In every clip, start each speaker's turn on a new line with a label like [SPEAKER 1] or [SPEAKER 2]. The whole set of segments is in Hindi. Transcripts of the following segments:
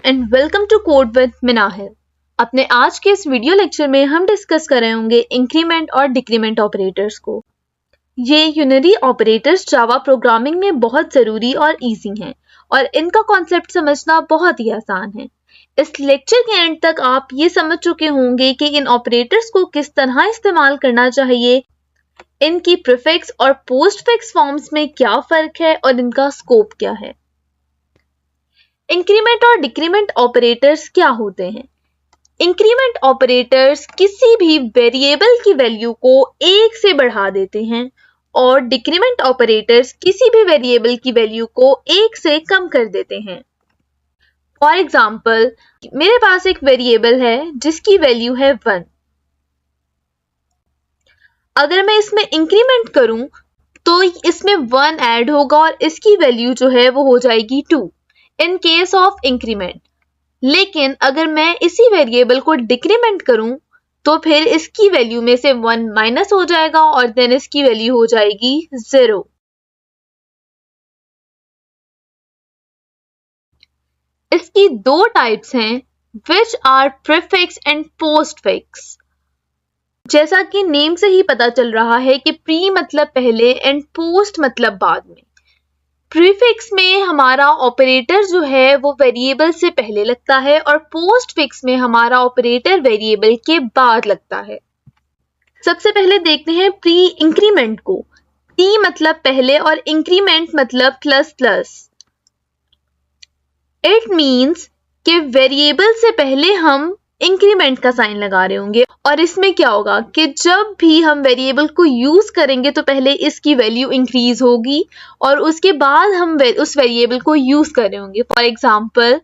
[SPEAKER 1] And welcome to code with Minahil. अपने आज के इस वीडियो लेक्चर में हम डिस्कस कर रहे होंगे इंक्रीमेंट और डिक्रीमेंट ऑपरेटर्स को। ये यूनरी ऑपरेटर्स जावा प्रोग्रामिंग में बहुत ज़रूरी और इजी हैं और इनका कॉन्सेप्ट समझना बहुत ही आसान है। इस लेक्चर के एंड तक आप ये समझ चुके होंगे कि इन ऑपरेटर्स को किस तरह इस्तेमाल करना चाहिए, इनकी प्रीफिक्स और पोस्टफिक्स फॉर्म्स में क्या फ़र्क है और इनका स्कोप क्या है। इंक्रीमेंट और डिक्रीमेंट ऑपरेटर्स क्या होते हैं? इंक्रीमेंट ऑपरेटर्स किसी भी वेरिएबल की वैल्यू को 1 से बढ़ा देते हैं और डिक्रीमेंट ऑपरेटर्स किसी भी वेरिएबल की वैल्यू को 1 से कम कर देते हैं। फॉर एग्जाम्पल, मेरे पास एक वेरिएबल है जिसकी वैल्यू है 1। अगर मैं इसमें इंक्रीमेंट करूं तो इसमें 1 ऐड होगा और इसकी वैल्यू जो है वो हो जाएगी 2 इन केस ऑफ इंक्रीमेंट। लेकिन अगर मैं इसी वेरिएबल को डिक्रीमेंट करूं तो फिर इसकी वैल्यू में से 1 माइनस हो जाएगा और देन इसकी वैल्यू हो जाएगी 0। इसकी दो टाइप्स हैं, which are prefix and postfix. जैसा कि नेम से ही पता चल रहा है कि प्री मतलब पहले एंड पोस्ट मतलब बाद में। प्रीफिक्स में हमारा ऑपरेटर जो है वो वेरिएबल से पहले लगता है और पोस्टफिक्स में हमारा ऑपरेटर वेरिएबल के बाद लगता है। सबसे पहले देखते हैं प्री इंक्रीमेंट को। प्री मतलब पहले और इंक्रीमेंट मतलब प्लस प्लस। इट मीन्स कि वेरिएबल से पहले हम इंक्रीमेंट का साइन लगा रहे होंगे और इसमें क्या होगा कि जब भी हम वेरिएबल को यूज करेंगे तो पहले इसकी वैल्यू इंक्रीज होगी और उसके बाद हम उस वेरिएबल को यूज कर रहे होंगे। फॉर एग्जाम्पल,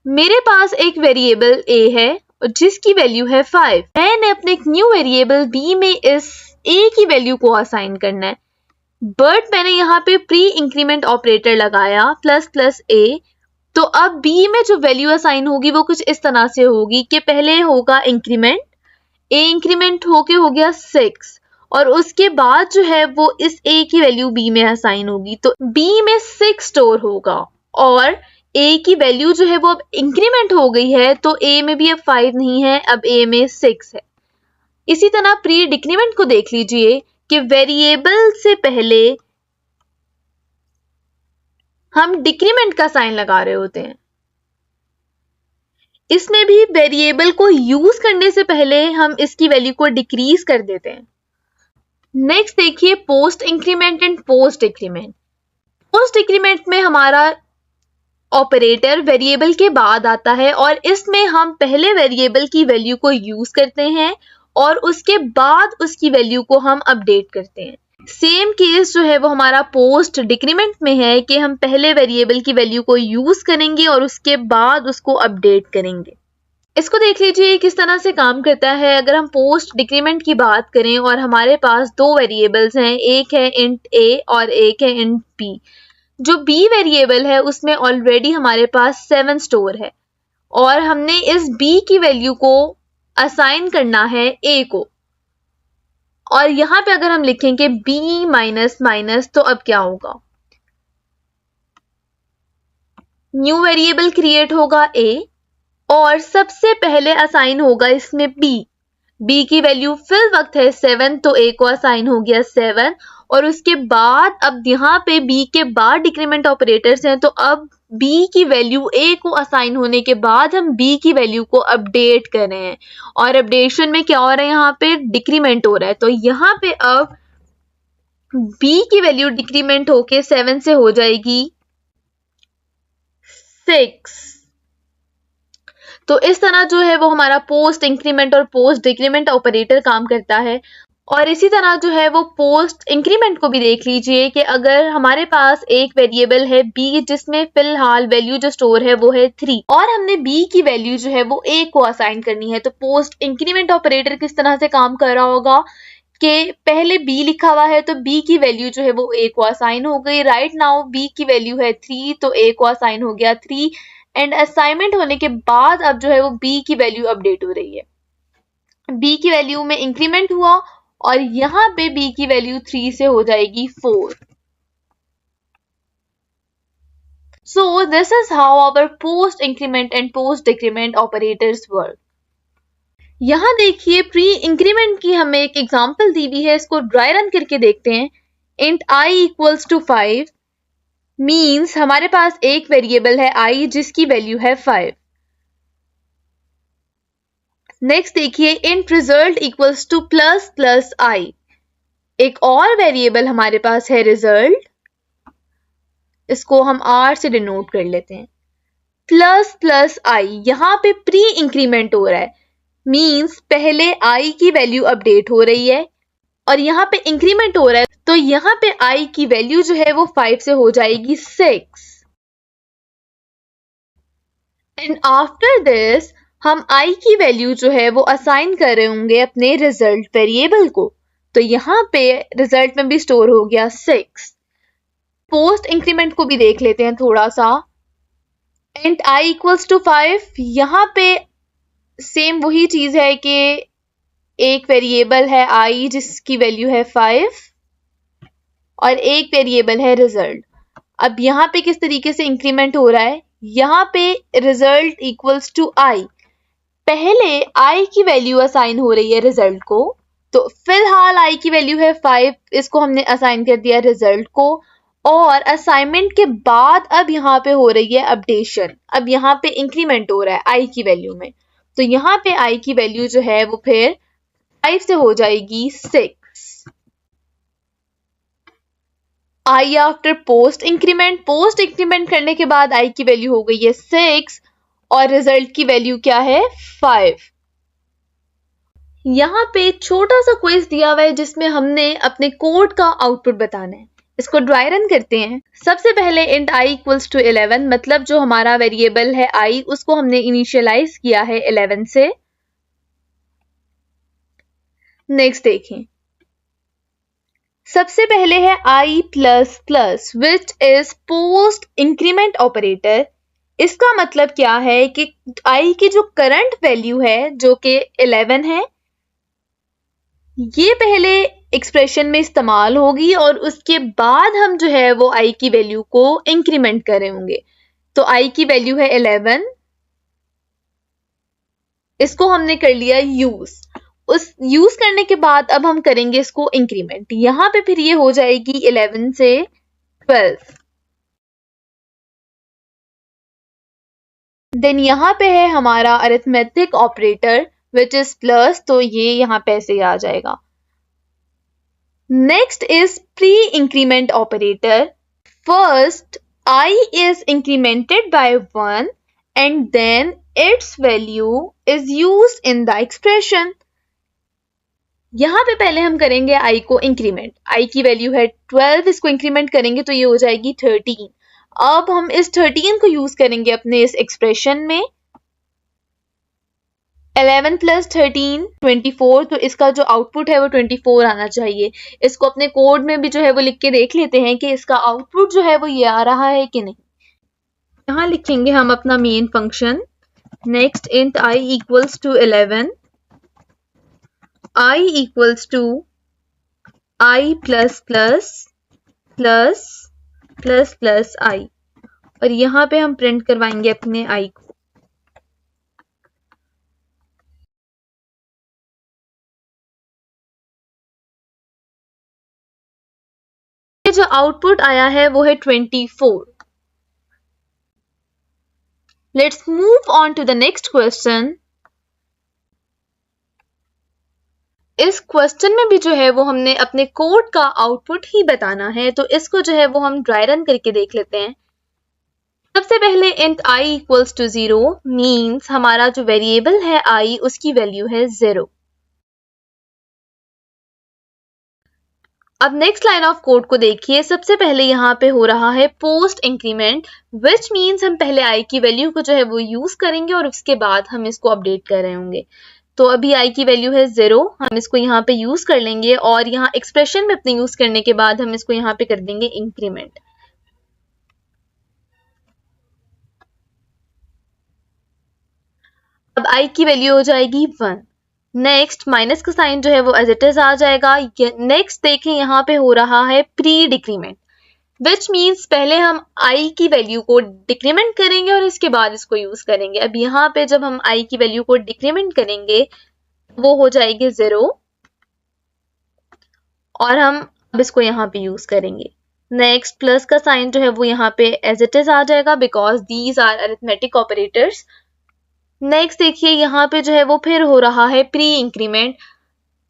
[SPEAKER 1] मेरे पास एक वेरिएबल a है जिसकी वैल्यू है 5। मैंने अपने एक न्यू वेरिएबल b में इस a की वैल्यू को असाइन करना है, बट मैंने यहाँ पे प्री इंक्रीमेंट ऑपरेटर लगाया प्लस प्लस a। तो अब b में जो वैल्यू असाइन होगी वो कुछ इस तरह से होगी कि पहले होगा इंक्रीमेंट, a इंक्रीमेंट होके हो गया 6 और उसके बाद जो है वो इस a की वैल्यू b में असाइन होगी। तो b में 6 स्टोर होगा और a की वैल्यू जो है वो अब इंक्रीमेंट हो गई है तो a में भी अब 5 नहीं है, अब a में 6 है। इसी तरह प्री डिक्रीमेंट को देख लीजिए कि वेरिएबल से पहले हम डिक्रीमेंट का साइन लगा रहे होते हैं। इसमें भी वेरिएबल को यूज करने से पहले हम इसकी वैल्यू को डिक्रीज कर देते हैं। नेक्स्ट देखिए post increment and post decrement. Post decrement में हमारा ऑपरेटर वेरिएबल के बाद आता है और इसमें हम पहले वेरिएबल की वैल्यू को यूज करते हैं और उसके बाद उसकी वैल्यू को हम अपडेट करते हैं। सेम केस जो है वो हमारा पोस्ट डिक्रीमेंट में है कि हम पहले वेरिएबल की वैल्यू को यूज करेंगे और उसके बाद उसको अपडेट करेंगे। इसको देख लीजिए किस तरह से काम करता है। अगर हम पोस्ट डिक्रीमेंट की बात करें और हमारे पास दो वेरिएबल्स हैं, एक है इंट a और एक है इंट b। जो b वेरिएबल है उसमें ऑलरेडी हमारे पास 7 स्टोर है और हमने इस b की वैल्यू को असाइन करना है a को। और यहाँ पे अगर हम लिखेंगे b माइनस माइनस तो अब क्या होगा, न्यू वेरिएबल क्रिएट होगा a और सबसे पहले असाइन होगा इसमें b की वैल्यू फिल वक्त है 7 तो a को असाइन हो गया 7 और उसके बाद अब यहाँ पे b के बाद डिक्रीमेंट ऑपरेटर्स हैं तो अब b की वैल्यू a को असाइन होने के बाद हम b की वैल्यू को अपडेट कर रहे हैं और अपडेशन में क्या हो रहा है, यहाँ पे डिक्रीमेंट हो रहा है। तो यहाँ पे अब b की वैल्यू डिक्रीमेंट होके 7 से हो जाएगी 6। तो इस तरह जो है वो हमारा पोस्ट इंक्रीमेंट और पोस्ट डिक्रीमेंट ऑपरेटर काम करता है। और इसी तरह जो है वो पोस्ट इंक्रीमेंट को भी देख लीजिए कि अगर हमारे पास एक वेरिएबल है b जिसमें फिलहाल वैल्यू जो स्टोर है वो है 3 और हमने b की वैल्यू जो है वो a को असाइन करनी है, तो पोस्ट इंक्रीमेंट ऑपरेटर किस तरह से काम कर रहा होगा कि पहले b लिखा हुआ है तो b की वैल्यू जो है वो a को असाइन हो गई। राइट नाउ b की वैल्यू है 3 तो a को असाइन हो गया 3 एंड असाइनमेंट होने के बाद अब जो है वो b की वैल्यू अपडेट हो रही है। b की वैल्यू में इंक्रीमेंट हुआ और यहाँ पे b की वैल्यू 3 से हो जाएगी 4। So this is how our post increment and post decrement operators work. यहाँ देखिए प्री इंक्रीमेंट की हमें एक एग्जांपल दी हुई है, इसको ड्राई रन करके देखते हैं. int I equals to 5 means हमारे पास एक वेरिएबल है I जिसकी वैल्यू है 5. नेक्स्ट देखिए int result equals to plus plus I. एक और वेरिएबल हमारे पास है रिजल्ट, इसको हम R से डिनोट कर लेते हैं. प्लस प्लस I, यहाँ पे प्री इंक्रीमेंट हो रहा है मीन्स पहले I की वैल्यू अपडेट हो रही है और यहाँ पे इंक्रीमेंट हो रहा है, तो यहाँ पे I की वैल्यू जो है वो 5 से हो जाएगी 6. एंड आफ्टर दिस हम I की वैल्यू जो है वो असाइन कर रहे होंगे अपने रिजल्ट वेरिएबल को, तो यहाँ पे रिजल्ट में भी स्टोर हो गया 6. पोस्ट इंक्रीमेंट को भी देख लेते हैं थोड़ा सा. int I equals to 5, यहाँ पे सेम वही चीज है कि एक वेरिएबल है I जिसकी वैल्यू है 5 और एक वेरिएबल है रिजल्ट. अब यहाँ पे किस तरीके से इंक्रीमेंट हो रहा है, यहाँ पे रिजल्ट इक्वल्स टू I, पहले I की वैल्यू असाइन हो रही है रिजल्ट को, तो फिलहाल I की वैल्यू है 5, इसको हमने असाइन कर दिया रिजल्ट को, और असाइनमेंट के बाद अब यहाँ पे हो रही है अपडेशन. अब यहाँ पे इंक्रीमेंट हो रहा है I की वैल्यू में, तो यहाँ पे I की वैल्यू जो है वो फिर 5 से हो जाएगी 6. I आफ्टर पोस्ट इंक्रीमेंट करने के बाद I की वैल्यू हो गई है 6 और रिजल्ट की वैल्यू क्या है 5. यहाँ पे छोटा सा क्विज दिया हुआ है जिसमें हमने अपने कोड का आउटपुट बताना है. इसको ड्राई रन करते हैं. सबसे पहले int I equals to 11, मतलब जो हमारा वेरिएबल है I उसको हमने इनिशियलाइज किया है 11 से. नेक्स्ट देखें, सबसे पहले है I plus plus which is post increment operator. इसका मतलब क्या है कि I की जो करंट वैल्यू है जो कि 11 है, ये पहले एक्सप्रेशन में इस्तेमाल होगी और उसके बाद हम जो है वो I की वैल्यू को इंक्रीमेंट कर रहे होंगे. तो I की वैल्यू है 11, इसको हमने कर लिया यूज. उस यूज करने के बाद अब हम करेंगे इसको इंक्रीमेंट. यहाँ पे फिर ये हो जाएगी 11 से 12. देन यहाँ पे है हमारा arithmetic operator which is plus, तो ये यहाँ पे ऐसे आ जाएगा. Next is pre increment operator. First I is incremented by 1 and then its value is used in the expression. यहाँ पे पहले हम करेंगे I को इंक्रीमेंट. I की वैल्यू है 12, इसको इंक्रीमेंट करेंगे तो ये हो जाएगी 13. अब हम इस 13 को यूज करेंगे अपने इस एक्सप्रेशन में. 11 प्लस 13 24, तो इसका जो आउटपुट है वो 24 आना चाहिए. इसको अपने कोड में भी जो है वो लिख के देख लेते हैं कि इसका आउटपुट जो है वो ये आ रहा है कि नहीं. यहाँ लिखेंगे हम अपना main function. Next int I equals to 11, I equals to I plus plus plus plus plus I, और यहाँ पे हम प्रिंट करवाएंगे अपने I को. जो आउटपुट आया है वो है 24. Let's move on to the next question. इस क्वेश्चन में भी जो है वो हमने अपने कोड का आउटपुट ही बताना है, तो इसको जो है वो हम ड्राई रन करके देख लेते हैं. सबसे पहले int I equals to 0 means हमारा जो वेरिएबल है I उसकी वैल्यू है 0. अब नेक्स्ट लाइन ऑफ कोड को देखिए. सबसे पहले यहाँ पे हो रहा है पोस्ट इंक्रीमेंट विच मीन्स हम पहले I की वैल्यू को जो है वो यूज करेंगे और उसके बाद हम इसको अपडेट कर रहे होंगे. तो अभी I की वैल्यू है 0, हम इसको यहाँ पे यूज कर लेंगे और यहाँ एक्सप्रेशन में अपने यूज करने के बाद हम इसको यहाँ पे कर देंगे इंक्रीमेंट. अब I की वैल्यू हो जाएगी 1. नेक्स्ट माइनस का साइन जो है वो एज इट इज आ जाएगा. नेक्स्ट देखें यहाँ पे हो रहा है प्री डिक्रीमेंट विच मीन्स पहले हम i की वैल्यू को डिक्रीमेंट करेंगे और इसके बाद इसको यूज करेंगे। अब यहाँ पे जब हम i की वैल्यू को डिक्रीमेंट करेंगे वो हो जाएगी 0 और हम अब इसको यहाँ पे यूज करेंगे। नेक्स्ट प्लस का साइन जो है वो यहाँ पे एज इट इज आ जाएगा because these are arithmetic operators. Next देखिए यहाँ पे जो है वो फिर हो रहा है प्री इंक्रीमेंट।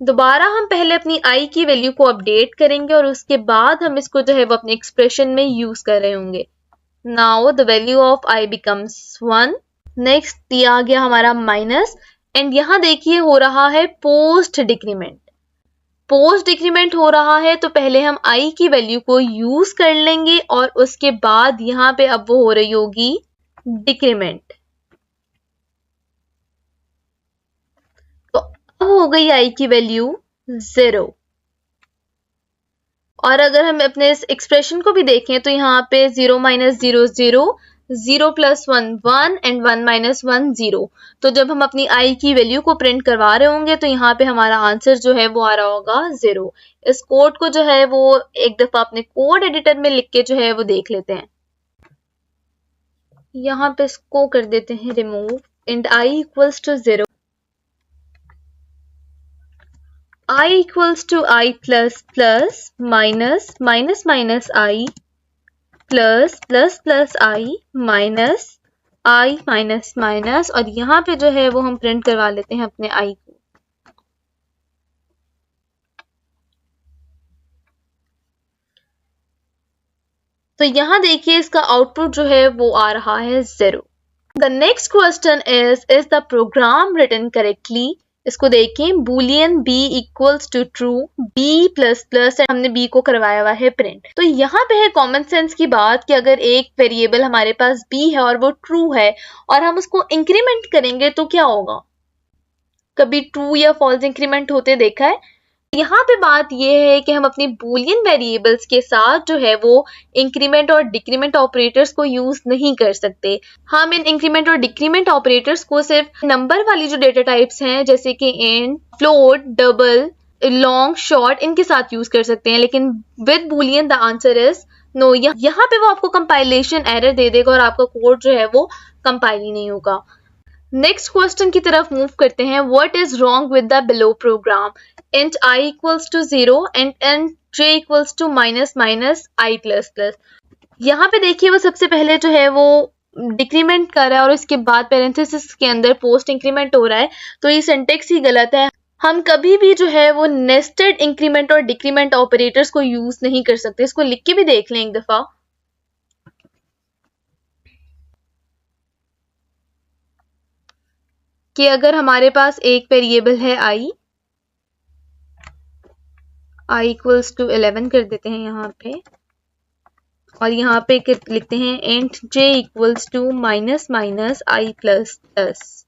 [SPEAKER 1] दोबारा हम पहले अपनी i की वैल्यू को अपडेट करेंगे और उसके बाद हम इसको जो है वो अपने एक्सप्रेशन में यूज कर रहे होंगे। Now the value of i becomes 1। Next दिया गया हमारा माइनस एंड यहाँ देखिए हो रहा है पोस्ट डिक्रीमेंट। पोस्ट डिक्रीमेंट हो रहा है तो पहले हम i की वैल्यू को यूज कर लेंगे और उसके बाद यहाँ पे अब वो हो रही होगी डिक्रीमेंट। हो गई i की वैल्यू 0। और अगर हम अपने इस एक्सप्रेशन को भी देखें तो यहाँ पे 0 माइनस 0 0, 0 प्लस 1 1 एंड 1 माइनस 1 0। तो जब हम अपनी i की वैल्यू को प्रिंट करवा रहे होंगे तो यहाँ पे हमारा आंसर जो है वो आ रहा होगा 0। इस कोड को जो है वो एक दफा अपने कोड एडिटर में लिख के जो है वो देख लेते हैं। यहाँ पे इसको कर देते हैं remove and i equals to 0। I equals to I plus plus minus minus minus I plus plus plus I minus I minus minus और यहाँ पे जो है वो हम प्रिंट करवा लेते हैं अपने I को। तो यहाँ देखिए इसका आउटपुट जो है वो आ रहा है 0। The next question is the program written correctly? इसको देखें boolean b equals to true, b plus plus हमने b को करवाया हुआ है प्रिंट। तो यहाँ पे है कॉमन सेंस की बात कि अगर एक वेरिएबल हमारे पास b है और वो ट्रू है और हम उसको इंक्रीमेंट करेंगे तो क्या होगा? कभी ट्रू या फॉल्स इंक्रीमेंट होते देखा है? यहाँ पे बात ये है कि हम अपनी बूलियन वेरिएबल्स के साथ जो है वो इंक्रीमेंट और डिक्रीमेंट ऑपरेटर्स को यूज नहीं कर सकते। हम इन इंक्रीमेंट और डिक्रीमेंट ऑपरेटर्स को सिर्फ नंबर वाली जो डेटा टाइप्स हैं जैसे कि int, float, double, long, short इनके साथ यूज कर सकते हैं, लेकिन with boolean the answer is no. यहाँ पे वो आपको कंपाइलेशन एरर दे देगा और आपका कोड जो है वो कंपाइल ही नहीं होगा। नेक्स्ट क्वेश्चन की तरफ मूव करते हैं। What is wrong with the below program? int I equals to 0 and int j equals to minus minus I plus plus। यहाँ पे देखिए वो सबसे पहले जो है वो डिक्रीमेंट कर रहा है और उसके बाद पैरेंथेसिस के अंदर पोस्ट इंक्रीमेंट हो रहा है, तो ये सिंटेक्स ही गलत है। हम कभी भी जो है वो नेस्टेड इंक्रीमेंट और डिक्रीमेंट ऑपरेटर्स को यूज नहीं कर सकते। इसको लिख के भी देख लें एक दफा। कि अगर हमारे पास एक वेरिएबल है i इक्वल्स टू 11 कर देते हैं यहाँ पे और यहाँ पे लिखते हैं int j equals to minus minus i plus plus.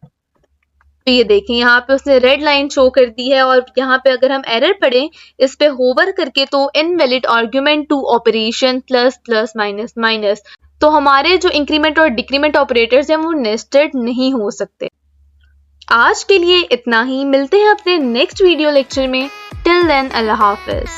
[SPEAKER 1] तो ये देखें यहाँ पे उसने रेड लाइन शो कर दी है और यहाँ पे अगर हम एरर पढ़ें इस पे होवर करके तो invalid argument to operation plus plus minus minus, तो हमारे जो इंक्रीमेंट और डिक्रीमेंट ऑपरेटर्स हैं वो नेस्टेड नहीं हो सकते। आज के लिए इतना ही, मिलते हैं अपने नेक्स्ट वीडियो लेक्चर में। टिल देन अल्लाह हाफिज।